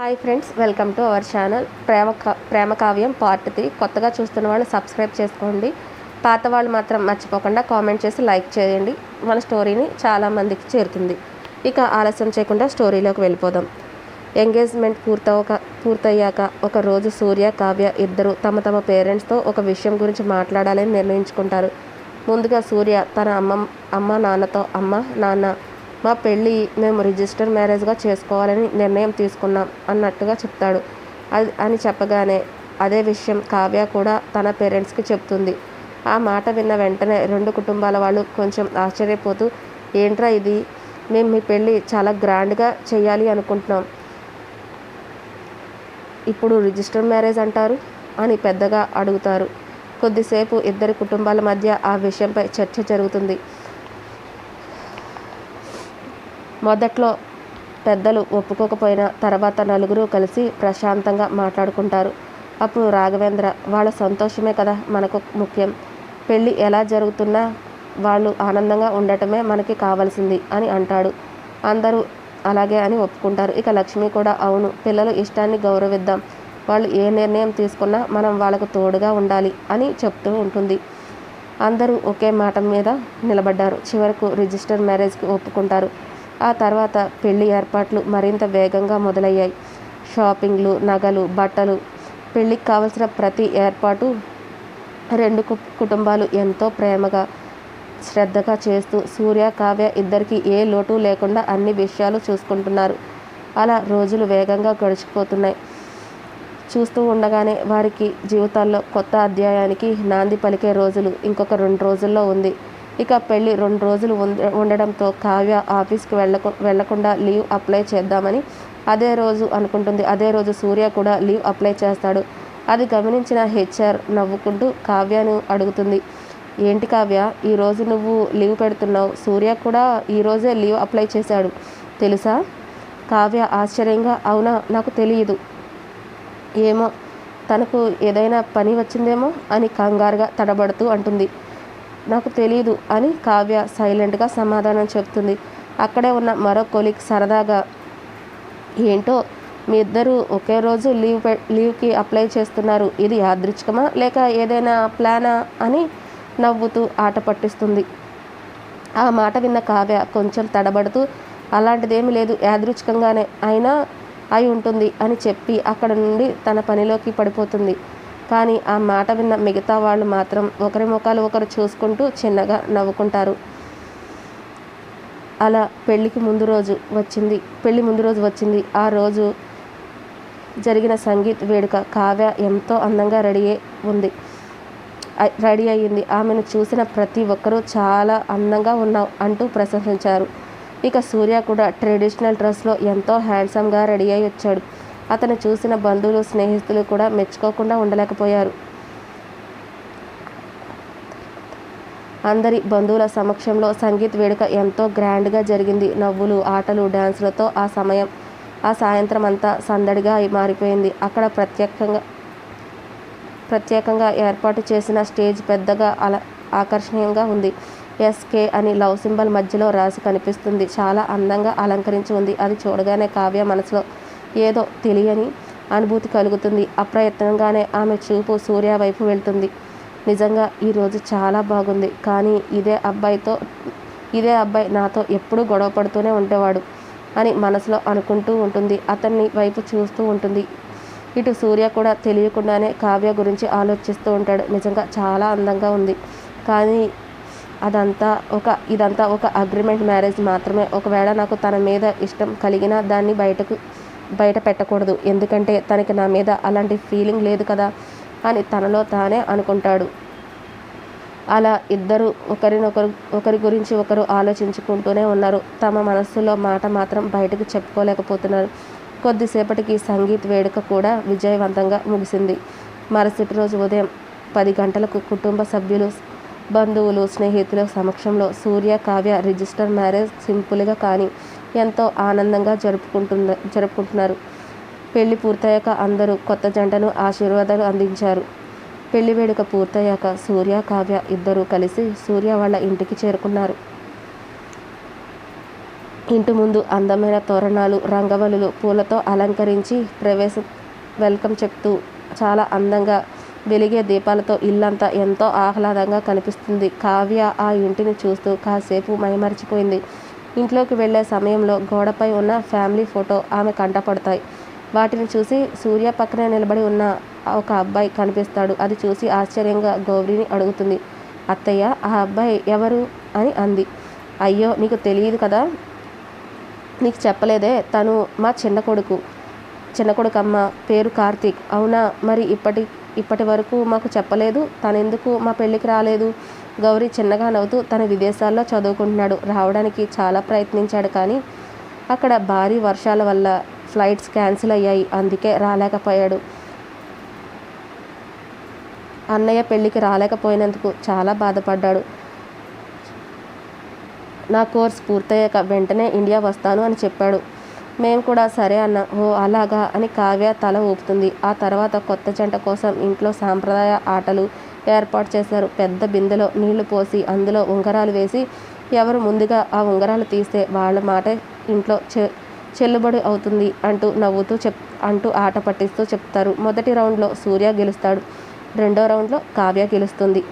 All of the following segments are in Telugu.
Hi friends, welcome to our channel Prema Kavyam part 3. కొత్తగా చూస్తున్న వాళ్ళు సబ్స్క్రైబ్ చేసుకోండి. పాత వాళ్ళు మాత్రం మర్చిపోకుండా కామెంట్ చేసి లైక్ చేయండి. మన స్టోరీని చాలామందికి చేరుతుంది. ఇక ఆలస్యం చేయకుండా స్టోరీలోకి వెళ్ళిపోదాం. ఎంగేజ్మెంట్ పూర్తయ్యాక ఒక రోజు సూర్య, కావ్య ఇద్దరు తమ తమ పేరెంట్స్తో ఒక విషయం గురించి మాట్లాడాలని నిర్ణయించుకుంటారు. ముందుగా సూర్య తన అమ్మ నాన్నతో, నాన్న, మా పెళ్ళి మేము రిజిస్టర్ మ్యారేజ్గా చేసుకోవాలని నిర్ణయం తీసుకున్నాం అన్నట్టుగా చెప్తాడు. అని చెప్పగానే అదే విషయం కావ్య కూడా తన పేరెంట్స్కి చెప్తుంది. ఆ మాట విన్న వెంటనే రెండు కుటుంబాల వాళ్ళు కొంచెం ఆశ్చర్యపోతూ, ఏంట్రా ఇది, మేము మీ పెళ్ళి చాలా గ్రాండ్గా చేయాలి అనుకుంటున్నాం, ఇప్పుడు రిజిస్టర్ మ్యారేజ్ అంటారు అని పెద్దగా అడుగుతారు. కొద్దిసేపు ఇద్దరి కుటుంబాల మధ్య ఆ విషయంపై చర్చ జరుగుతుంది. మొదట్లో పెద్దలు ఒప్పుకోకపోయినా తర్వాత నలుగురు కలిసి ప్రశాంతంగా మాట్లాడుకుంటారు. అప్పుడు రాఘవేంద్ర, వాళ్ళ సంతోషమే కదా మనకు ముఖ్యం, పెళ్ళి ఎలా జరుగుతున్నా వాళ్ళు ఆనందంగా ఉండటమే మనకి కావాల్సింది అని అంటాడు. అందరూ అలాగే అని ఒప్పుకుంటారు. ఇక లక్ష్మి కూడా, అవును, పిల్లల ఇష్టాన్ని గౌరవిద్దాం, వాళ్ళు ఏ నిర్ణయం తీసుకున్నా మనం వాళ్ళకు తోడుగా ఉండాలి అని చెప్తూ ఉంటుంది. అందరూ ఒకే మాట మీద నిలబడ్డారు. చివరకు రిజిస్టర్ మ్యారేజ్కి ఒప్పుకుంటారు. ఆ తర్వాత పెళ్లి ఏర్పాట్లు మరింత వేగంగా మొదలయ్యాయి. షాపింగ్లు, నగలు, బట్టలు, పెళ్ళికి కావలసిన ప్రతి ఏర్పాటు రెండు కుటుంబాలు ఎంతో ప్రేమగా, శ్రద్ధగా చేస్తూ సూర్య, కావ్య ఇద్దరికి ఏ లోటు లేకుండా అన్ని విషయాలు చూసుకుంటున్నారు. అలా రోజులు వేగంగా గడిచిపోతున్నాయి. చూస్తూ ఉండగానే వారికి జీవితాల్లో కొత్త అధ్యాయానికి నాంది పలికే రోజులు ఇంకొక 2 రోజుల్లో ఉంది. ఇక పెళ్ళి 2 రోజులు ఉండడంతో కావ్య ఆఫీస్కి వెళ్లకుండా లీవ్ అప్లై చేద్దామని అదే రోజు అనుకుంటుంది. అదే రోజు సూర్య కూడా లీవ్ అప్లై చేస్తాడు. అది గమనించిన హెచ్ఆర్ నవ్వుకుంటూ కావ్యను అడుగుతుంది, ఏంటి కావ్య, ఈరోజు నువ్వు లీవ్ పెడుతున్నావు, సూర్య కూడా ఈరోజే లీవ్ అప్లై చేశాడు తెలుసా? కావ్య ఆశ్చర్యంగా, అవునా, నాకు తెలియదు, ఏమో తనకు ఏదైనా పని వచ్చిందేమో అని కంగారుగా తడబడుతూ అంటుంది. నాకు తెలియదు అని కావ్య సైలెంట్గా సమాధానం చెప్తుంది. అక్కడే ఉన్న మరో కొలీగ్ సరదాగా, ఏంటో మీ ఇద్దరు ఒకే రోజు లీవ్కి అప్లై చేస్తున్నారు, ఇది యాదృచ్ఛికమా లేక ఏదైనా ప్లానా అని నవ్వుతూ ఆట పట్టిస్తుంది. ఆ మాట విన్న కావ్య కొంచెం తడబడుతూ, అలాంటిదేమీ లేదు, యాదృచ్ఛికంగానే అయినా అయి ఉంటుంది అని చెప్పి అక్కడ నుండి తన పనిలోకి పడిపోతుంది. కానీ ఆ మాట విన్న మిగతా వాళ్ళు మాత్రం ఒకరి ముఖాలు ఒకరు చూసుకుంటూ చిన్నగా నవ్వుకుంటారు. అలా పెళ్లి ముందు రోజు వచ్చింది. ఆ రోజు జరిగిన సంగీత్ వేడుక. కావ్య ఎంతో అందంగా రెడీ అయ్యింది. ఆమెను చూసిన ప్రతి ఒక్కరూ చాలా అందంగా ఉన్నావు అంటూ ప్రశంసించారు. ఇక సూర్య కూడా ట్రెడిషనల్ డ్రెస్లో ఎంతో హ్యాండ్సమ్గా రెడీ అయి వచ్చాడు. అతను చూసిన బంధువులు, స్నేహితులు కూడా మెచ్చుకోకుండా ఉండలేకపోయారు. అందరి బంధువుల సమక్షంలో సంగీత్ వేడుక ఎంతో గ్రాండ్గా జరిగింది. నవ్వులు, ఆటలు, డాన్సులతో ఆ సాయంత్రం అంతా సందడిగా మారిపోయింది. అక్కడ ప్రత్యేకంగా ఏర్పాటు చేసిన స్టేజ్ పెద్దగా ఆకర్షణీయంగా ఉంది. ఎస్కే అని లవ్ సింబల్ మధ్యలో రాసి కనిపిస్తుంది. చాలా అందంగా అలంకరించి ఉంది. అది చూడగానే కావ్య మనసులో ఏదో తెలియని అనుభూతి కలుగుతుంది. అప్రయత్నంగానే ఆమె చూపు సూర్య వైపు వెళ్తుంది. నిజంగా ఈరోజు చాలా బాగుంది, కానీ ఇదే అబ్బాయి నాతో ఎప్పుడూ గొడవ పడుతూనే ఉండేవాడు అని మనసులో అనుకుంటూ ఉంటుంది. అతన్ని వైపు చూస్తూ ఉంటుంది. ఇటు సూర్య కూడా తెలియకుండానే కావ్య గురించి ఆలోచిస్తూ ఉంటాడు. నిజంగా చాలా అందంగా ఉంది, కానీ ఇదంతా ఒక అగ్రిమెంట్ మ్యారేజ్ మాత్రమే. ఒకవేళ నాకు తన మీద ఇష్టం కలిగినా దాన్ని బయట పెట్టకూడదు, ఎందుకంటే తనకి నా మీద అలాంటి ఫీలింగ్ లేదు కదా అని తనలో తానే అనుకుంటాడు. అలా ఇద్దరు ఒకరి గురించి ఒకరు ఆలోచించుకుంటూనే ఉన్నారు. తమ మనస్సులో మాట మాత్రం బయటకు చెప్పుకోలేకపోతున్నారు. కొద్దిసేపటికి సంగీత్ వేడుక కూడా విజయవంతంగా ముగిసింది. మరుసటి రోజు ఉదయం 10 గంటలకు కుటుంబ సభ్యులు, బంధువులు, స్నేహితుల సమక్షంలో సూర్య, కావ్య రిజిస్టర్ మ్యారేజ్ సింపుల్గా కానీ ఎంతో ఆనందంగా జరుపుకుంటున్నారు. పెళ్లి పూర్తయ్యాక అందరూ కొత్త జంటను ఆశీర్వాదాలు అందించారు. పెళ్లి వేడుక పూర్తయ్యాక సూర్య, కావ్య ఇద్దరూ కలిసి సూర్య వాళ్ళ ఇంటికి చేరుకున్నారు. ఇంటి ముందు అందమైన తోరణాలు, రంగవల్లులు పూలతో అలంకరించి వెల్కమ్ చెప్తూ చాలా అందంగా వెలిగే దీపాలతో ఇల్లంతా ఎంతో ఆహ్లాదంగా కనిపిస్తుంది. కావ్య ఆ ఇంటిని చూస్తూ కాసేపు మైమరిచిపోయింది. ఇంట్లోకి వెళ్లే సమయంలో గోడపై ఉన్న ఫ్యామిలీ ఫోటో ఆమె కంటపడతాయి. వాటిని చూసి సూర్య పక్కనే నిలబడి ఉన్న ఒక అబ్బాయి కనిపిస్తాడు. అది చూసి ఆశ్చర్యంగా గౌరీని అడుగుతుంది. అత్తయ్య, ఆ అబ్బాయి ఎవరు అని అంది. అయ్యో, నీకు తెలియదు కదా, నీకు చెప్పలేదే, తను మా చిన్న కొడుకమ్మ, పేరు కార్తీక్. అవునా, మరి ఇప్పటి వరకు మాకు చెప్పలేదు. తనెందుకు మా పెళ్ళికి రాలేదు? గౌరీ చిన్నగా నవ్వుతూ, తను విదేశాల్లో చదువుకుంటున్నాడు. రావడానికి చాలా ప్రయత్నించాడు, కానీ అక్కడ భారీ వర్షాల వల్ల ఫ్లైట్స్ క్యాన్సిల్ అయ్యాయి. అందుకే రాలేకపోయాడు. అన్నయ్య పెళ్ళికి రాలేకపోయినందుకు చాలా బాధపడ్డాడు. నా కోర్స్ పూర్తయ్యాక వెంటనే ఇండియా వస్తాను అని చెప్పాడు. మేము కూడా సరే అన్న. ఓ అలాగా అని కావ్య తల ఊపుతుంది. ఆ తర్వాత కొత్త జంట కోసం ఇంట్లో సాంప్రదాయ ఆటలు ఏర్పాటు చేశారు. పెద్ద బిందెలో నీళ్లు పోసి అందులో ఉంగరాలు వేసి ఎవరు ముందుగా ఆ ఉంగరాలు తీస్తే వాళ్ళ మాట ఇంట్లో చెల్లుబడి అవుతుంది అంటూ ఆట పట్టిస్తూ చెప్తారు. మొదటి రౌండ్లో సూర్య గెలుస్తాడు. రెండో రౌండ్లో కావ్య గెలుస్తుంది.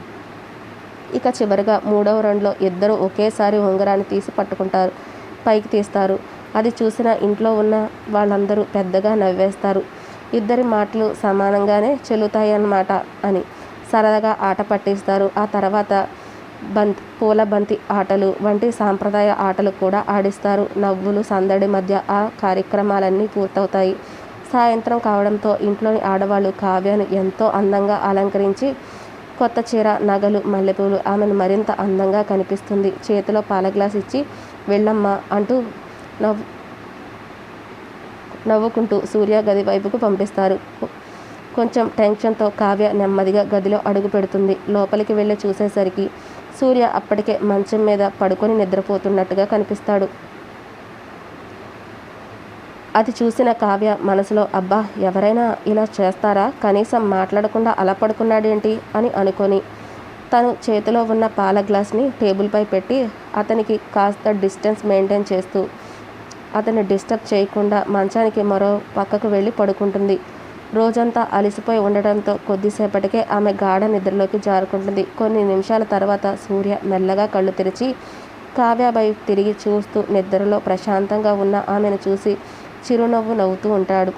ఇక చివరిగా మూడవ రౌండ్లో ఇద్దరు ఒకేసారి ఉంగరాన్ని తీసి పైకి తీస్తారు. అది చూసిన ఇంట్లో ఉన్న వాళ్ళందరూ పెద్దగా నవ్వేస్తారు. ఇద్దరి మాటలు సమానంగానే చెల్లుతాయన్నమాట అని సరదాగా ఆట పట్టిస్తారు. ఆ తర్వాత పూల బంతి ఆటలు వంటి సాంప్రదాయ ఆటలు కూడా ఆడిస్తారు. నవ్వులు సందడి మధ్య ఆ కార్యక్రమాలన్నీ పూర్తవుతాయి. సాయంత్రం కావడంతో ఇంట్లోని ఆడవాళ్ళు కావ్యను ఎంతో అందంగా అలంకరించి కొత్త చీర, నగలు, మల్లెపూలు ఆమెను మరింత అందంగా కనిపిస్తుంది. చేతిలో పాల గ్లాస్ ఇచ్చి వెళ్ళమ్మా అంటూ నవ్వుకుంటూ సూర్య గది వైపుకు పంపిస్తారు. కొంచెం టెన్షన్తో కావ్య నెమ్మదిగా గదిలో అడుగు పెడుతుంది. లోపలికి వెళ్ళి చూసేసరికి సూర్య అప్పటికే మంచం మీద పడుకొని నిద్రపోతున్నట్టుగా కనిపిస్తాడు. అది చూసిన కావ్య మనసులో, అబ్బా, ఎవరైనా ఇలా చేస్తారా? కనీసం మాట్లాడకుండా అలా పడుకున్నాడేంటి అని అనుకొని తను చేతిలో ఉన్న పాల గ్లాస్ని టేబుల్పై పెట్టి అతనికి కాస్త డిస్టెన్స్ మెయింటైన్ చేస్తూ అతన్ని డిస్టర్బ్ చేయకుండా మంచానికి మరో పక్కకు వెళ్ళి పడుకుంటుంది. రోజంతా అలసిపోయి ఉండటంతో కొద్దిసేపటికే ఆమె గాఢ నిద్రలోకి జారుకుంటుంది. కొన్ని నిమిషాల తర్వాత సూర్య మెల్లగా కళ్ళు తెరిచి కావ్య వైపు తిరిగి చూస్తూ నిద్రలో ప్రశాంతంగా ఉన్న ఆమెను చూసి చిరునవ్వు నవ్వుతూ ఉంటాడు.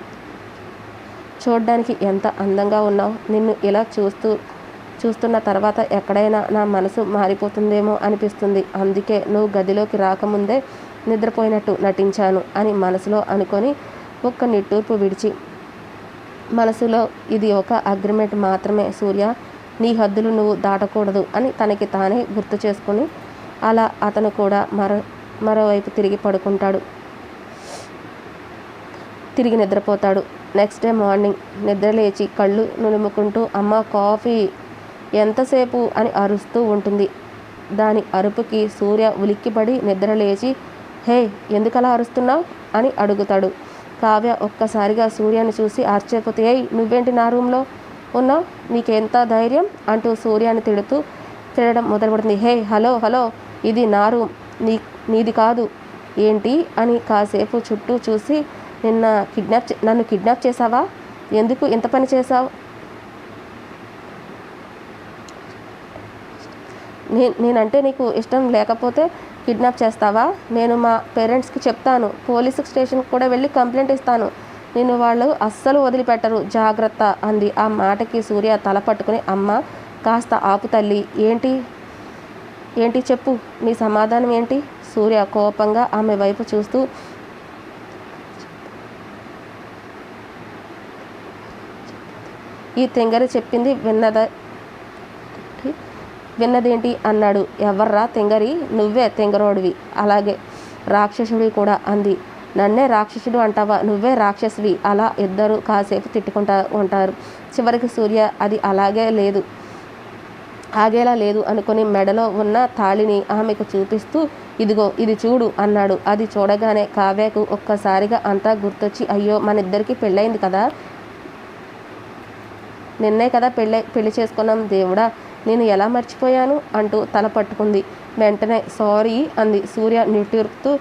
చూడ్డానికి ఎంత అందంగా ఉన్నావు. నిన్ను ఇలా చూస్తున్న తర్వాత ఎక్కడైనా నా మనసు మారిపోతుందేమో అనిపిస్తుంది. అందుకే నువ్వు గదిలోకి రాకముందే నిద్రపోయినట్టు నటించాను అని మనసులో అనుకొని ఒక్క నిట్టూర్పు విడిచి మనసులో, ఇది ఒక అగ్రిమెంట్ మాత్రమే సూర్య, నీ హద్దులు నువ్వు దాటకూడదు అని తనకి తానే గుర్తు చేసుకుని అలా అతను కూడా మరోవైపు తిరిగి నిద్రపోతాడు. నెక్స్ట్ డే మార్నింగ్ నిద్ర లేచి కళ్ళు నులుముకుంటూ అమ్మ కాఫీ, ఎంతసేపు అని అరుస్తూ ఉంటుంది. దాని అరుపుకి సూర్య ఉలిక్కిపడి నిద్ర లేచి, హే, ఎందుకలా అరుస్తున్నావు అని అడుగుతాడు. కావ్య ఒక్కసారిగా సూర్యాన్ని చూసి ఆశ్చర్యపోతే, ఏయ్, నువ్వేంటి నా రూమ్లో ఉన్నావు, నీకెంత ధైర్యం అంటూ సూర్యాన్ని తిడడం మొదలుపెడుతుంది. హే, హలో, ఇది నా రూమ్, నీది కాదు ఏంటి అని కాసేపు చుట్టూ చూసి, నన్ను కిడ్నాప్ చేసావా? ఎందుకు ఇంత పని చేశావు? నేనంటే నీకు ఇష్టం లేకపోతే కిడ్నాప్ చేస్తావా? నేను మా పేరెంట్స్కి చెప్తాను, పోలీసు స్టేషన్కి కూడా వెళ్ళి కంప్లైంట్ ఇస్తాను. నేను వాళ్ళు అస్సలు వదిలిపెట్టరు, జాగ్రత్త అంది. ఆ మాటకి సూర్య తల పట్టుకుని, అమ్మ కాస్త ఆపు తల్లి, ఏంటి చెప్పు, నీ సమాధానం ఏంటి? సూర్య కోపంగా ఆమె వైపు చూస్తూ, ఈ తెంగరి చెప్పింది విన్నదేంటి అన్నాడు. ఎవర్రా తెంగరి? నువ్వే తెంగరోడివి, అలాగే రాక్షసుడి కూడా అంది. నన్నే రాక్షసుడు అంటావా? నువ్వే రాక్షసువి. అలా ఇద్దరు కాసేపు తిట్టుకుంటా ఉంటారు. చివరికి సూర్య అది ఆగేలా లేదు అనుకుని మెడలో ఉన్న తాళిని ఆమెకు చూపిస్తూ, ఇదిగో ఇది చూడు అన్నాడు. అది చూడగానే కావ్యకు ఒక్కసారిగా అంతా గుర్తొచ్చి, అయ్యో, మన ఇద్దరికి పెళ్ళయింది కదా, నిన్నే కదా పెళ్లి చేసుకున్నాం, దేవుడా, నేను ఎలా మర్చిపోయాను అంటూ తల పట్టుకుంది. వెంటనే సారీ అంది. సూర్య నిట్టూర్పుతూ,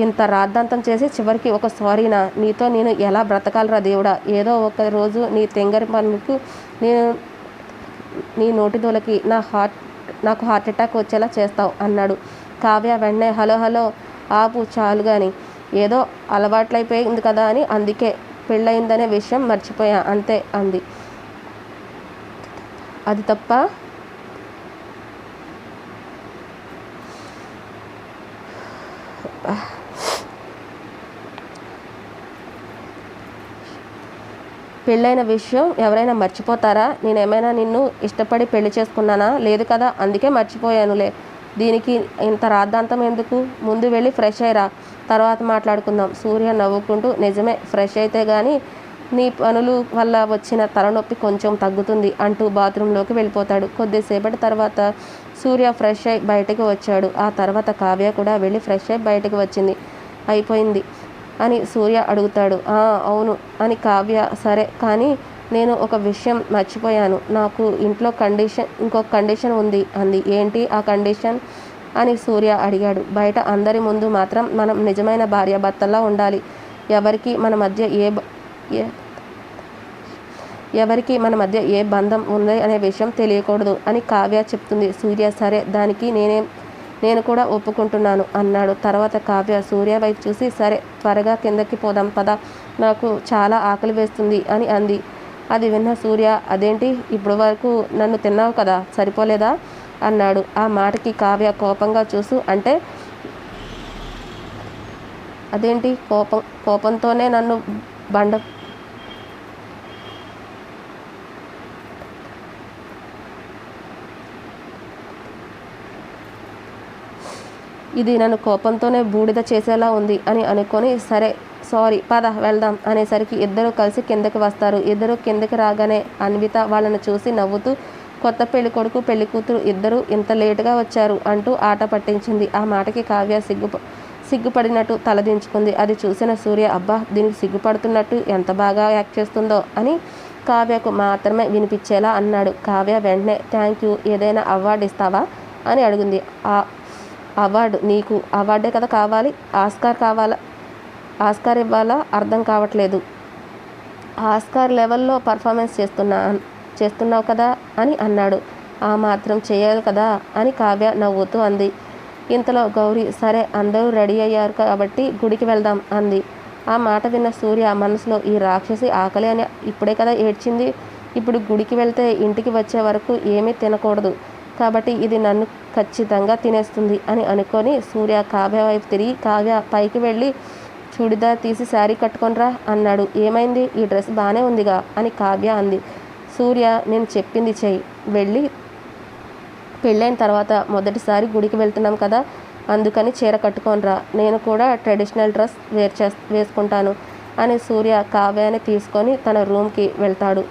ఇంత రాద్ధాంతం చేసి చివరికి ఒక సారీనా? నీతో నేను ఎలా బ్రతకాలరా దేవుడా? ఏదో ఒక రోజు నీ తెంగరి పనులకు నేను నీ నోటి దూలకి నాకు హార్ట్ అటాక్ వచ్చేలా చేస్తావు అన్నాడు. కావ్య వెంటనే హలో హలో ఆపు చాలు గాని, ఏదో అలవాట్లయిపోయింది కదా అని, అందుకే పెళ్ళయిందనే విషయం మర్చిపోయా అంతే అంది. అది తప్ప? పెళ్ళైన విషయం ఎవరైనా మర్చిపోతారా? నేనేమైనా నిన్ను ఇష్టపడి పెళ్లి చేసుకున్నానా? లేదు కదా, అందుకే మర్చిపోయానులే. దీనికి ఇంత రాద్ధాంతం ఎందుకు? ముందు వెళ్ళి ఫ్రెష్ అయ్యిరా, తర్వాత మాట్లాడుకుందాం. సూర్య నవ్వుకుంటూ నిజమే, ఫ్రెష్ అయితే కానీ నీ పనులు వల్ల వచ్చిన తలనొప్పి కొంచెం తగ్గుతుంది అంటూ బాత్రూంలోకి వెళ్ళిపోతాడు. కొద్దిసేపటి తర్వాత సూర్య ఫ్రెష్ అయి బయటకు వచ్చాడు. ఆ తర్వాత కావ్య కూడా వెళ్ళి ఫ్రెష్ అయి బయటకు వచ్చింది. అయిపోయింది అని సూర్య అడుగుతాడు. అవును అని కావ్య. సరే కానీ నేను ఒక విషయం మర్చిపోయాను. నాకు ఇంట్లో ఇంకొక కండిషన్ ఉంది అంది. ఏంటి ఆ కండిషన్ అని సూర్య అడిగాడు. బయట అందరి ముందు మాత్రం మనం నిజమైన భార్యాభర్తల్లా ఉండాలి. ఎవరికి మన మధ్య ఏ బంధం ఉంది అనే విషయం తెలియకూడదు అని కావ్య చెప్తుంది. సూర్య సరే, దానికి నేను కూడా ఒప్పుకుంటున్నాను అన్నాడు. తర్వాత కావ్య సూర్య వైపు చూసి సరే త్వరగా కిందకి పోదాం పద, నాకు చాలా ఆకలి వేస్తుంది అని అంది. అది విన్న సూర్య అదేంటి, ఇప్పుడు వరకు నన్ను తిన్నావు కదా, సరిపోలేదా అన్నాడు. ఆ మాటకి కావ్య కోపంగా చూస్తూ అంటే అదేంటి కోపంతోనే నన్ను ఇది నన్ను కోపంతోనే బూడిద చేసేలా ఉంది అని అనుకొని సరే సారీ పద వెళ్దాం అనేసరికి ఇద్దరు కలిసి కిందకి వస్తారు. ఇద్దరు కిందకి రాగానే అన్విత వాళ్ళని చూసి నవ్వుతూ కొత్త పెళ్లి కొడుకు పెళ్లి కూతురు ఇద్దరు ఇంత లేటుగా వచ్చారు అంటూ ఆట పట్టించింది. ఆ మాటకి కావ్య సిగ్గుపడినట్టు తలదించుకుంది. అది చూసిన సూర్య అబ్బా దీనికి సిగ్గుపడుతున్నట్టు ఎంత బాగా యాక్ట్ చేస్తుందో అని కావ్యకు మాత్రమే వినిపించేలా అన్నాడు. కావ్య వెంటనే థ్యాంక్ యూ, ఏదైనా అవార్డు ఇస్తావా అని అడిగింది. అవార్డు? నీకు అవార్డే కదా కావాలి, ఆస్కార్ ఇవ్వాలా అర్థం కావట్లేదు. ఆస్కార్ లెవెల్లో పర్ఫార్మెన్స్ చేస్తున్నావు కదా అని అన్నాడు. ఆ మాత్రం చేయాలి కదా అని కావ్య నవ్వుతూ అంది. ఇంతలో గౌరీ సరే అందరూ రెడీ అయ్యారు కాబట్టి గుడికి వెళ్దాం అంది. ఆ మాట విన్న సూర్య మనసులో ఈ రాక్షసి ఆకలి అని ఇప్పుడే కదా ఏడ్చింది, ఇప్పుడు గుడికి వెళ్తే ఇంటికి వచ్చే వరకు ఏమీ తినకూడదు కాబట్టి ఇది నన్ను ఖచ్చితంగా తినేస్తుంది అని అనుకొని సూర్య కావ్య వైపు తిరిగి కావ్య పైకి వెళ్ళి చూడిదార్ తీసి శారీ కట్టుకొనిరా అన్నాడు. ఏమైంది, ఈ డ్రెస్ బాగానే ఉందిగా అని కావ్య అంది. సూర్య నేను చెప్పింది చెయ్యి, వెళ్ళి పెళ్ళైన తర్వాత మొదటిసారి గుడికి వెళ్తున్నాం కదా, అందుకని చీర కట్టుకొనిరా, నేను కూడా ట్రెడిషనల్ డ్రెస్ వేసుకుంటాను అని సూర్య కావ్యాన్ని తీసుకొని తన రూమ్కి వెళ్తాడు.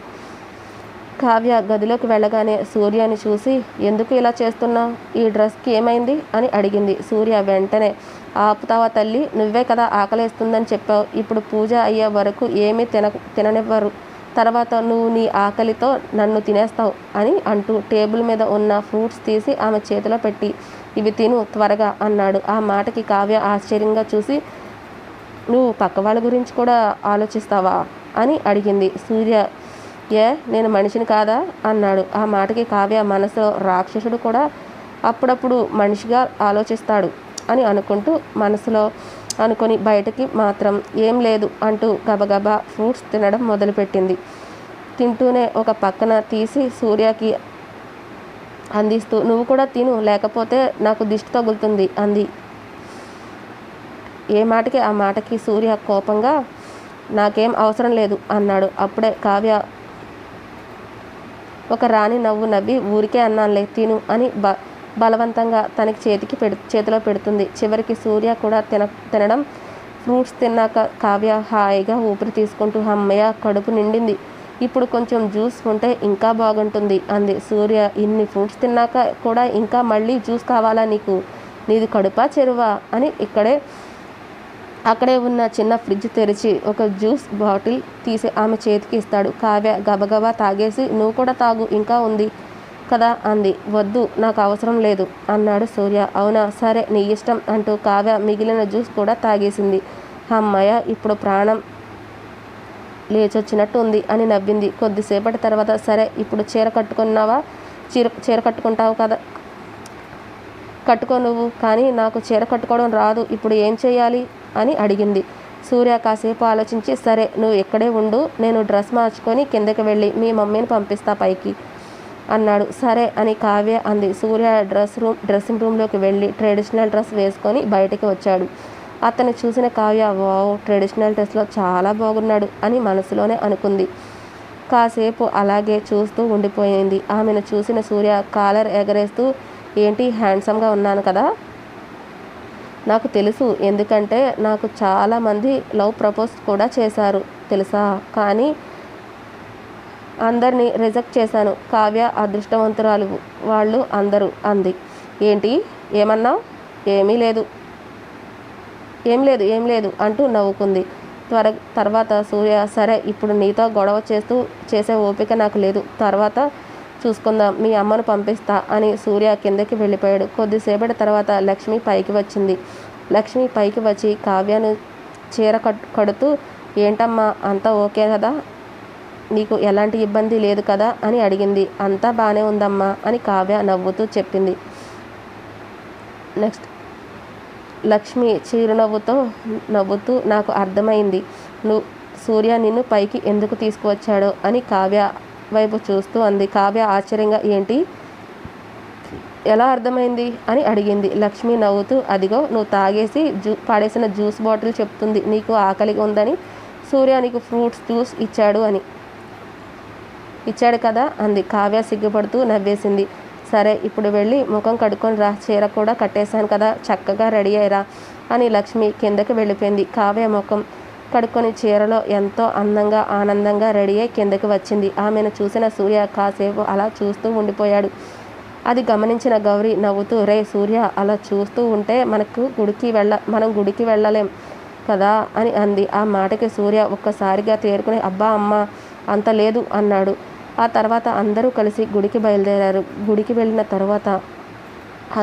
కావ్య గదిలోకి వెళ్ళగానే సూర్యని చూసి ఎందుకు ఇలా చేస్తున్నావు, ఈ డ్రెస్కి ఏమైంది అని అడిగింది. సూర్య వెంటనే ఆపుతావా తల్లి, నువ్వే కదా ఆకలేస్తుందని చెప్పావు, ఇప్పుడు పూజ అయ్యే వరకు ఏమీ తిననివ్వరు, తర్వాత నువ్వు నీ ఆకలితో నన్ను తినేస్తావు అని అంటూ టేబుల్ మీద ఉన్న ఫ్రూట్స్ తీసి ఆమె చేతిలో పెట్టి ఇవి తిను త్వరగా అన్నాడు. ఆ మాటకి కావ్య ఆశ్చర్యంగా చూసి నువ్వు పక్క వాళ్ళ గురించి కూడా ఆలోచిస్తావా అని అడిగింది. సూర్య నేను మనిషిని కాదా అన్నాడు. ఆ మాటకి కావ్య మనసులో రాక్షసుడు కూడా అప్పుడప్పుడు మనిషిగా ఆలోచిస్తాడు అని అనుకుంటూ మనసులో అనుకొని బయటకి మాత్రం ఏం లేదు అంటూ గబగబా ఫ్రూట్స్ తినడం మొదలుపెట్టింది. తింటూనే ఒక పక్కన తీసి సూర్యకి అందిస్తూ నువ్వు కూడా తిను, లేకపోతే నాకు దిష్టి తగులుతుంది అంది. ఏ మాటకి ఆ మాటకి సూర్య కోపంగా నాకేం అవసరం లేదు అన్నాడు. అప్పుడే కావ్య ఒక రాణి నవ్వు నవ్వి ఊరికే అన్నానులే తిను అని బలవంతంగా తనకి చేతిలో పెడుతుంది. చివరికి సూర్య కూడా తినడం ఫ్రూట్స్ తిన్నాక కావ్య హాయిగా ఊపిరి తీసుకుంటూ అమ్మయ్య కడుపు నిండింది, ఇప్పుడు కొంచెం జ్యూస్ ఉంటే ఇంకా బాగుంటుంది అంది. సూర్య ఇన్ని ఫ్రూట్స్ తిన్నాక కూడా ఇంకా మళ్ళీ జ్యూస్ కావాలా నీకు, నీది కడుపా చెరువా అని అక్కడే ఉన్న చిన్న ఫ్రిడ్జ్ తెరిచి ఒక జ్యూస్ బాటిల్ తీసి ఆమె చేతికి ఇస్తాడు. కావ్య గబగబా తాగేసి నువ్వు కూడా తాగు ఇంకా ఉంది కదా అంది. వద్దు, నాకు అవసరం లేదు అన్నాడు సూర్య. అవునా, సరే నీ ఇష్టం అంటూ కావ్య మిగిలిన జ్యూస్ కూడా తాగేసింది. అమ్మయ్య, ఇప్పుడు ప్రాణం లేచొచ్చినట్టు ఉంది అని నవ్వింది. కొద్దిసేపటి తర్వాత సరే ఇప్పుడు చీర కట్టుకున్నావా? చీర కట్టుకుంటావు కదా, కట్టుకో నువ్వు, కానీ నాకు చీర కట్టుకోవడం రాదు, ఇప్పుడు ఏం చేయాలి అని అడిగింది. సూర్య కాసేపు ఆలోచించి సరే నువ్వు ఇక్కడే ఉండు, నేను డ్రెస్ మార్చుకొని కిందకి వెళ్ళి మీ మమ్మీని పంపిస్తా పైకి అన్నాడు. సరే అని కావ్య అంది. సూర్య డ్రెస్సింగ్ రూమ్లోకి వెళ్ళి ట్రెడిషనల్ డ్రెస్ వేసుకొని బయటికి వచ్చాడు. అతను చూసిన కావ్య వావ్, ట్రెడిషనల్ డ్రెస్లో చాలా బాగున్నాడు అని మనసులోనే అనుకుంది. కాసేపు అలాగే చూస్తూ ఉండిపోయింది. ఆమెను చూసిన సూర్య కాలర్ ఎగరేస్తూ, ఏంటి హ్యాండ్సమ్గా ఉన్నాను కదా? నాకు తెలుసు, ఎందుకంటే నాకు చాలామంది లవ్ ప్రపోజ్ కూడా చేశారు తెలుసా, కానీ అందరినీ రిజెక్ట్ చేశాను. కావ్య అదృష్టవంతురాలు వాళ్ళు అందరూ అంది. ఏంటి ఏమన్నావు? ఏమీ లేదు ఏం లేదు అంటూ నవ్వుకుంది. తర్వాత సూర్య సరే ఇప్పుడు నీతో గొడవ చేసే ఓపిక నాకు లేదు, తర్వాత చూసుకుందాం, మీ అమ్మను పంపిస్తా అని సూర్య కిందకి వెళ్ళిపోయాడు. కొద్దిసేపటి తర్వాత లక్ష్మి పైకి వచ్చింది. లక్ష్మి పైకి వచ్చి కావ్యను చీర కడుతూ, ఏంటమ్మా అంతా ఓకే కదా, నీకు ఎలాంటి ఇబ్బంది లేదు కదా అని అడిగింది. అంతా బాగానే ఉందమ్మా అని కావ్య నవ్వుతూ చెప్పింది. నెక్స్ట్ లక్ష్మి నవ్వుతూ నాకు అర్థమైంది, సూర్య నిన్ను పైకి ఎందుకు తీసుకువచ్చాడో అని కావ్య వైపు చూస్తూ అంది. కావ్య ఆశ్చర్యంగా ఏంటి, ఎలా అర్థమైంది అని అడిగింది. లక్ష్మి నవ్వుతూ, అదిగో నువ్వు తాగేసి పాడేసిన జ్యూస్ బాటిల్ చెప్తుంది నీకు ఆకలిగా ఉందని, సూర్య నీకు ఫ్రూట్స్ జ్యూస్ ఇచ్చాడు కదా అంది. కావ్య సిగ్గుపడుతూ నవ్వేసింది. సరే ఇప్పుడు వెళ్ళి ముఖం కడుక్కొని రా, చీర కూడా కట్టేశాను కదా, చక్కగా రెడీ అయ్యరా అని లక్ష్మి కిందకి వెళ్ళిపోయింది. కావ్య ముఖం కడుక్కొని చీరలో ఎంతో అందంగా ఆనందంగా రెడీ అయి కిందకి వచ్చింది. ఆమెను చూసిన సూర్య కాసేపు అలా చూస్తూ ఉండిపోయాడు. అది గమనించిన గౌరీ నవ్వుతూ, రే సూర్య, అలా చూస్తూ ఉంటే మనం గుడికి వెళ్ళలేం కదా అని అంది. ఆ మాటకి సూర్య ఒక్కసారిగా తేరుకుని అబ్బా అమ్మ అంత లేదు అన్నాడు. ఆ తర్వాత అందరూ కలిసి గుడికి బయలుదేరారు. గుడికి వెళ్ళిన తర్వాత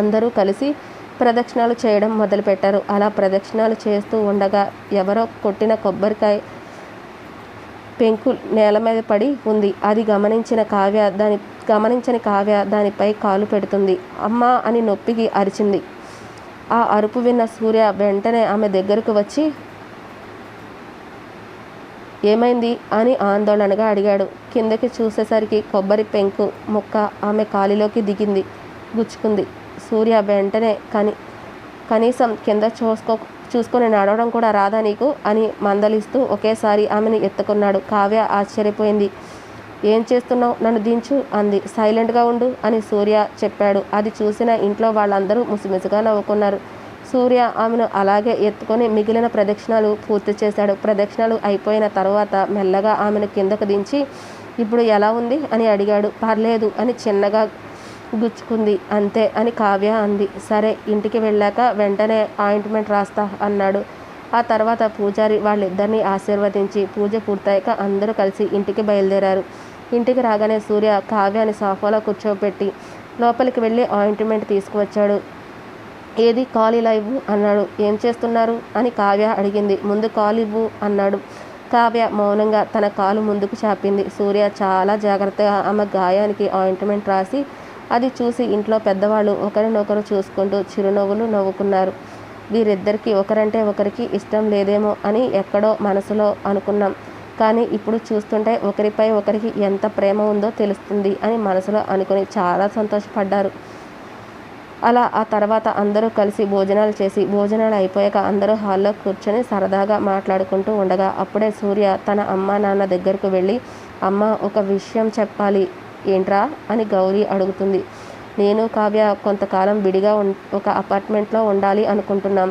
అందరూ కలిసి ప్రదక్షిణాలు చేయడం మొదలుపెట్టారు. అలా ప్రదక్షిణాలు చేస్తూ ఉండగా ఎవరో కొట్టిన కొబ్బరికాయ పెంకు నేల మీద పడి ఉంది. అది గమనించని కావ్య దానిపై కాలు పెడుతుంది. అమ్మా అని నొప్పికి అరిచింది. ఆ అరుపు విన్న సూర్య వెంటనే ఆమె దగ్గరకు వచ్చి ఏమైంది అని ఆందోళనగా అడిగాడు. కిందకి చూసేసరికి కొబ్బరి పెంకు ముక్క ఆమె కాలిలోకి గుచ్చుకుంది. సూర్య వెంటనే కనీసం కింద చూసుకొని నడవడం కూడా రాదా నీకు అని మందలిస్తూ ఒకేసారి ఆమెను ఎత్తుకున్నాడు. కావ్య ఆశ్చర్యపోయింది. ఏం చేస్తున్నావు, నన్ను దించు అంది. సైలెంట్గా ఉండు అని సూర్య చెప్పాడు. అది చూసిన ఇంట్లో వాళ్ళందరూ ముసిముసిగా నవ్వుకున్నారు. సూర్య ఆమెను అలాగే ఎత్తుకొని మిగిలిన ప్రదక్షిణాలు పూర్తి చేశాడు. ప్రదక్షిణాలు అయిపోయిన తర్వాత మెల్లగా ఆమెను కిందకు దించి ఇప్పుడు ఎలా ఉంది అని అడిగాడు. పర్లేదు అని చిన్నగా గుచ్చుకుంది అంతే అని కావ్య అంది. సరే ఇంటికి వెళ్ళాక వెంటనే ఆయింట్మెంట్ రాస్తా అన్నాడు. ఆ తర్వాత పూజారి వాళ్ళిద్దరినీ ఆశీర్వదించి పూజ పూర్తయ్యాక అందరూ కలిసి ఇంటికి బయలుదేరారు. ఇంటికి రాగానే సూర్య కావ్యాన్ని సోఫాలో కూర్చోబెట్టి లోపలికి వెళ్ళి ఆయింట్మెంట్ తీసుకువచ్చాడు. ఏది కాలు ఇలా ఇవ్వు అన్నాడు. ఏం చేస్తున్నారు అని కావ్య అడిగింది. ముందు కాలు ఇవ్వు అన్నాడు. కావ్య మౌనంగా తన కాలు ముందుకు చాపింది. సూర్య చాలా జాగ్రత్తగా ఆమె గాయానికి ఆయింట్మెంట్ రాసి అది చూసి ఇంట్లో పెద్దవాళ్ళు ఒకరినొకరు చూసుకుంటూ చిరునవ్వులు నవ్వుకున్నారు. వీరిద్దరికీ ఒకరంటే ఒకరికి ఇష్టం లేదేమో అని ఎక్కడో మనసులో అనుకున్నాం, కానీ ఇప్పుడు చూస్తుంటే ఒకరిపై ఒకరికి ఎంత ప్రేమ ఉందో తెలుస్తుంది అని మనసులో అనుకుని చాలా సంతోషపడ్డారు. అలా ఆ తర్వాత అందరూ కలిసి భోజనాలు చేసి భోజనాలు అయిపోయాక అందరూ హాల్లో కూర్చొని సరదాగా మాట్లాడుకుంటూ ఉండగా అప్పుడే సూర్య తన అమ్మ నాన్న దగ్గరకు వెళ్ళి, అమ్మ ఒక విషయం చెప్పాలి. ఏంట్రా అని గౌరీ అడుగుతుంది. నేను కావ్య కొంతకాలం విడిగా ఒక అపార్ట్మెంట్లో ఉండాలి అనుకుంటున్నాం.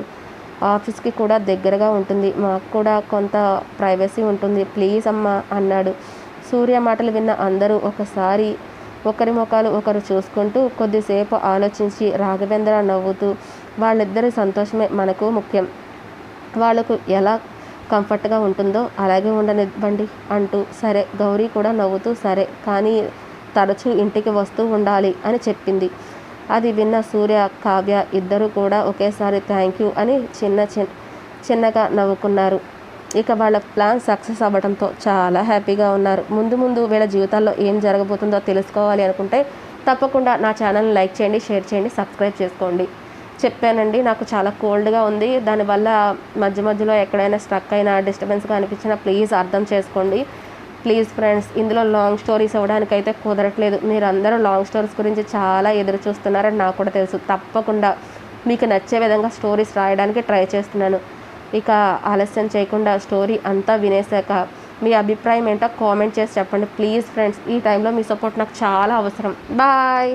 ఆఫీస్కి కూడా దగ్గరగా ఉంటుంది, మాకు కూడా కొంత ప్రైవసీ ఉంటుంది, ప్లీజ్ అమ్మ అన్నాడు. సూర్య మాటలు విన్న అందరూ ఒకసారి ఒకరి ముఖాలు ఒకరు చూసుకుంటూ కొద్దిసేపు ఆలోచించి రాఘవేంద్ర నవ్వుతూ, వాళ్ళిద్దరి సంతోషమే మనకు ముఖ్యం, వాళ్లకు ఎలా కంఫర్ట్గా ఉంటుందో అలాగే ఉండనివ్వండి అంటూ, సరే గౌరీ కూడా నవ్వుతూ సరే, కానీ తరచూ ఇంటికి వస్తూ ఉండాలి అని చెప్పింది. అది విన్న సూర్య, కావ్య ఇద్దరూ కూడా ఒకేసారి థ్యాంక్ యూ అని చిన్నగా నవ్వుకున్నారు. ఇక వాళ్ళ ప్లాన్ సక్సెస్ అవ్వడంతో చాలా హ్యాపీగా ఉన్నారు. ముందు ముందు వీళ్ళ జీవితాల్లో ఏం జరగబోతుందో తెలుసుకోవాలి అనుకుంటే తప్పకుండా నా ఛానల్ని లైక్ చేయండి, షేర్ చేయండి, సబ్స్క్రైబ్ చేసుకోండి. చెప్పానండి, నాకు చాలా కోల్డ్గా ఉంది. దానివల్ల మధ్య మధ్యలో ఎక్కడైనా స్ట్రక్ అయినా డిస్టర్బెన్స్గా అనిపించినా ప్లీజ్ అర్థం చేసుకోండి. ప్లీజ్ ఫ్రెండ్స్, ఇందులో లాంగ్ స్టోరీస్ ఇవ్వడానికైతే కుదరట్లేదు. మీరందరూ లాంగ్ స్టోరీస్ గురించి చాలా ఎదురు చూస్తున్నారని నాకు కూడా తెలుసు. తప్పకుండా మీకు నచ్చే విధంగా స్టోరీస్ రాయడానికి ట్రై చేస్తున్నాను. ఇక ఆలస్యం చేయకుండా స్టోరీ అంతా వినేశాక మీ అభిప్రాయం ఏంటో కామెంట్ చేసి చెప్పండి ప్లీజ్ ఫ్రెండ్స్. ఈ టైంలో మీ సపోర్ట్ నాకు చాలా అవసరం. Bye,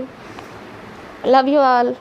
love you all.